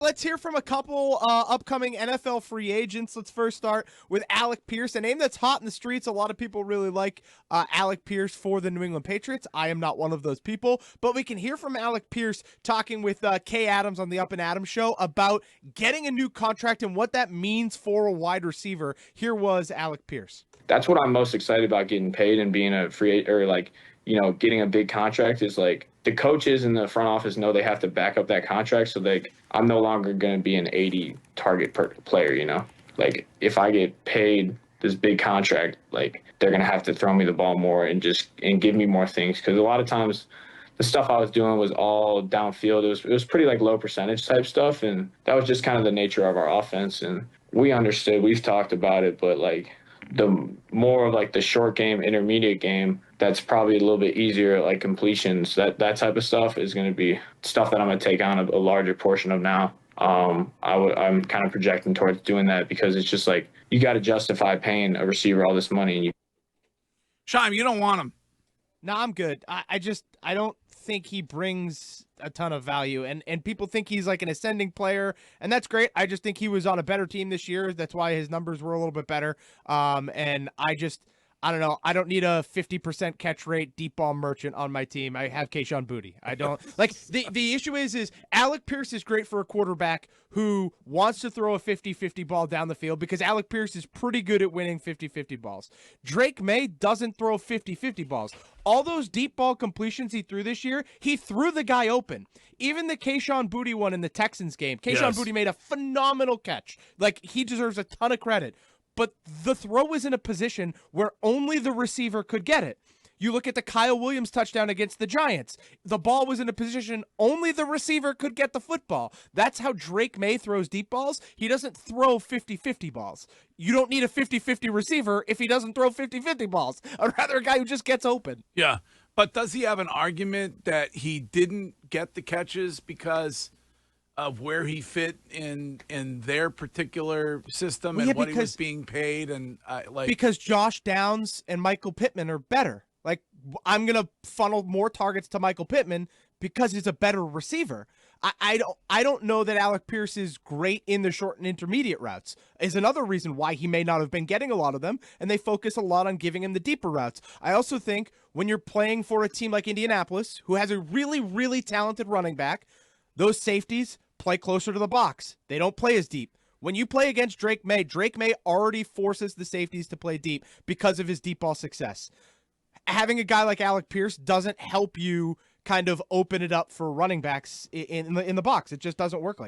Let's hear from a couple upcoming NFL free agents. Let's first start with Alec Pierce, a name that's hot in the streets. A lot of people really like Alec Pierce for the New England Patriots. I am not one of those people, but we can hear from Alec Pierce talking with Kay Adams on the Up and Adams show about getting a new contract and what that means for a wide receiver. Here was Alec Pierce. That's what I'm most excited about, getting paid and being a free or getting a big contract. Is like the coaches in the front office know they have to back up that contract. So I'm no longer going to be an 80 target per player. Like if I get paid this big contract, like they're going to have to throw me the ball more and give me more things. Cause a lot of times the stuff I was doing was all downfield. It was pretty like low percentage type stuff. And that was just kind of the nature of our offense. And we understood, we've talked about it, but like, the more of like the short game, intermediate game, that's probably a little bit easier, like completions, that type of stuff is going to be stuff that I'm going to take on a larger portion of now. I'm kind of projecting towards doing that because it's just like you got to justify paying a receiver all this money. And Shime, you don't want him. No, I'm good. I don't think he brings a ton of value, and people think he's like an ascending player, and that's great. I just think he was on a better team this year. That's why his numbers were a little bit better. And I don't know. I don't need a 50% catch rate deep ball merchant on my team. I have Boutte. I don't like the issue is Alec Pierce is great for a quarterback who wants to throw a 50-50 ball down the field because Alec Pierce is pretty good at winning 50-50 balls. Drake May doesn't throw 50-50 balls. All those deep ball completions he threw this year, he threw the guy open. Even the Boutte one in the Texans game, Boutte made a phenomenal catch. Like, he deserves a ton of credit. But the throw was in a position where only the receiver could get it. You look at the Kyle Williams touchdown against the Giants. The ball was in a position only the receiver could get the football. That's how Drake May throws deep balls. He doesn't throw 50-50 balls. You don't need a 50-50 receiver if he doesn't throw 50-50 balls. I'd rather a guy who just gets open. Yeah, but does he have an argument that he didn't get the catches because of where he fit in their particular system and what he was being paid? And because Josh Downs and Michael Pittman are better. Like, I'm going to funnel more targets to Michael Pittman because he's a better receiver. I don't know that Alec Pierce is great in the short and intermediate routes is another reason why he may not have been getting a lot of them, and they focus a lot on giving him the deeper routes. I also think when you're playing for a team like Indianapolis, who has a really, really talented running back, those safeties play closer to the box. They don't play as deep. When you play against Drake May already forces the safeties to play deep because of his deep ball success. Having a guy like Alec Pierce doesn't help you kind of open it up for running backs in the box. It just doesn't work like that.